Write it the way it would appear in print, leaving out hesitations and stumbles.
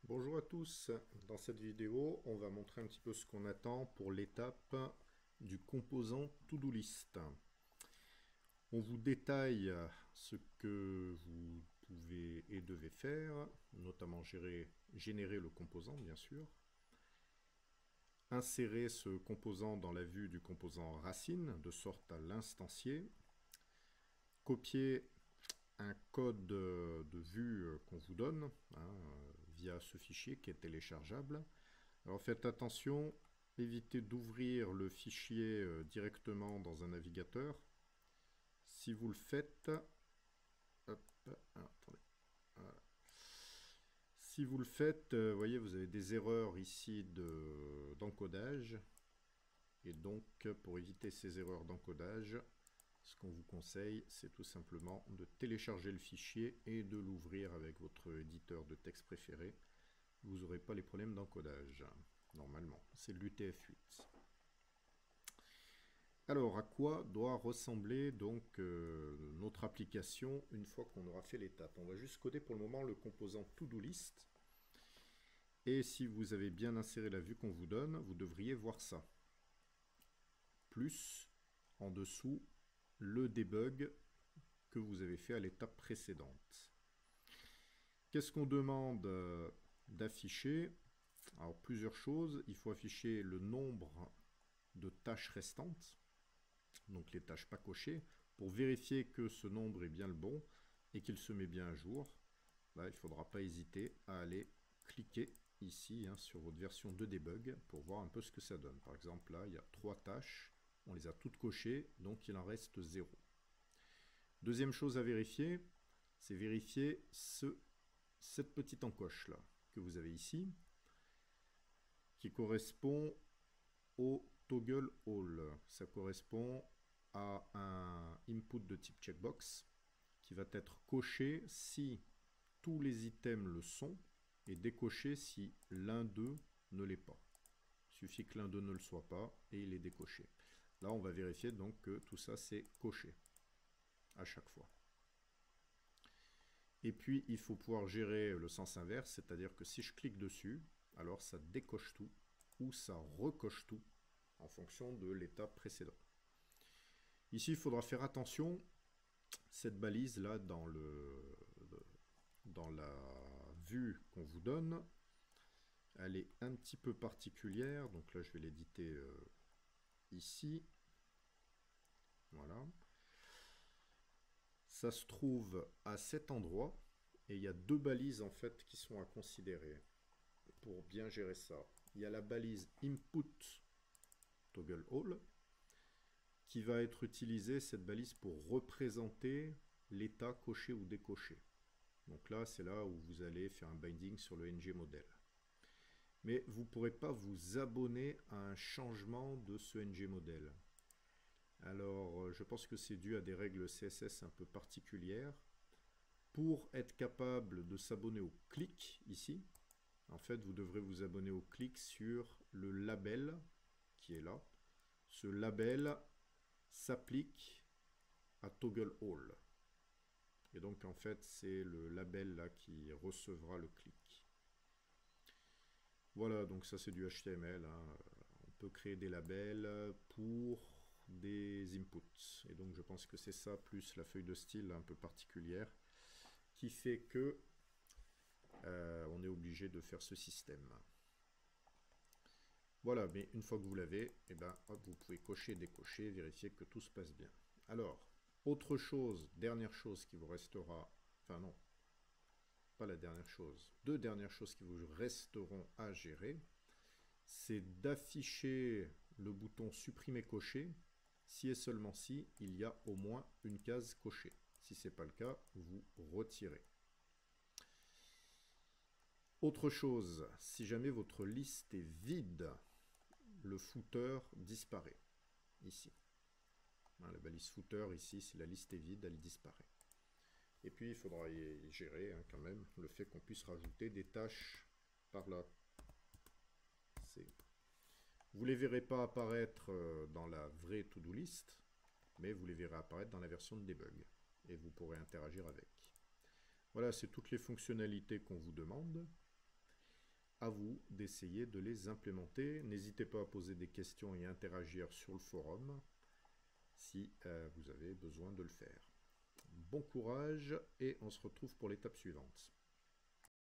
Bonjour à tous, dans cette vidéo on va montrer un petit peu ce qu'on attend pour l'étape du composant To-Do List. On vous détaille ce que vous pouvez et devez faire, notamment générer le composant bien sûr, insérer ce composant dans la vue du composant racine de sorte à l'instancier, copier un code de vue qu'on vous donne via ce fichier qui est téléchargeable. Alors faites attention, évitez d'ouvrir le fichier directement dans un navigateur. Si vous le faites, hop, attendez, voilà. Si vous le faites, voyez, vous avez des erreurs ici d'encodage. Et donc, pour éviter ces erreurs d'encodage, ce qu'on vous conseille, c'est tout simplement de télécharger le fichier et de l'ouvrir avec votre éditeur de texte préféré. Vous n'aurez pas les problèmes d'encodage, normalement. C'est l'UTF-8. Alors, à quoi doit ressembler donc notre application une fois qu'on aura fait l'étape? On va juste coder pour le moment le composant To-Do List. Et si vous avez bien inséré la vue qu'on vous donne, vous devriez voir ça. Plus, en dessous, le debug que vous avez fait à l'étape précédente. Qu'est-ce qu'on demande d'afficher? Alors, plusieurs choses. Il faut afficher le nombre de tâches restantes, donc les tâches pas cochées, pour vérifier que ce nombre est bien le bon et qu'il se met bien à jour. Là, il ne faudra pas hésiter à aller cliquer ici sur votre version de debug pour voir un peu ce que ça donne. Par exemple, là, il y a 3 tâches, on les a toutes cochées, donc il en reste 0. Deuxième chose à vérifier, c'est vérifier cette petite encoche là que vous avez ici, qui correspond au toggle all. Ça correspond à un input de type checkbox qui va être coché si tous les items le sont et décoché si l'un d'eux ne l'est pas. Il suffit que l'un d'eux ne le soit pas et il est décoché. Là, on va vérifier donc que tout ça c'est coché à chaque fois. Et puis, il faut pouvoir gérer le sens inverse, c'est-à-dire que si je clique dessus, alors ça décoche tout ou ça recoche tout en fonction de l'étape précédente. Ici, il faudra faire attention, cette balise là dans la vue qu'on vous donne, elle est un petit peu particulière, donc là je vais l'éditer ici. Voilà. Ça se trouve à cet endroit et il y a 2 balises en fait qui sont à considérer pour bien gérer ça. Il y a la balise input toggle all qui va être utilisée, cette balise, pour représenter l'état coché ou décoché. Donc là, c'est là où vous allez faire un binding sur le ngModel. Mais vous ne pourrez pas vous abonner à un changement de ce ngModel. Alors, je pense que c'est dû à des règles CSS un peu particulières. Pour être capable de s'abonner au clic, ici, en fait, vous devrez vous abonner au clic sur le label qui est là. Ce label s'applique à toggle all. Et donc, en fait, c'est le label là qui recevra le clic. Voilà, donc ça c'est du HTML. On peut créer des labels pour des inputs. Et donc, je pense que c'est ça, plus la feuille de style un peu particulière, qui fait que on est obligé de faire ce système. Voilà, mais une fois que vous l'avez, eh ben, hop, vous pouvez cocher, décocher, vérifier que tout se passe bien. Alors, autre chose, dernière chose qui vous restera, enfin non, pas la dernière chose, 2 dernières choses qui vous resteront à gérer, c'est d'afficher le bouton supprimer cocher, si et seulement si il y a au moins une case cochée. Si ce n'est pas le cas, vous retirez. Autre chose, si jamais votre liste est vide, le footer disparaît, ici. La balise footer, ici, si la liste est vide, elle disparaît. Et puis, il faudra y gérer quand même le fait qu'on puisse rajouter des tâches par là. Vous ne les verrez pas apparaître dans la vraie to-do list, mais vous les verrez apparaître dans la version de debug. Et vous pourrez interagir avec. Voilà, c'est toutes les fonctionnalités qu'on vous demande. à vous d'essayer de les implémenter. N'hésitez pas à poser des questions et à interagir sur le forum si vous avez besoin de le faire. Bon courage et on se retrouve pour l'étape suivante.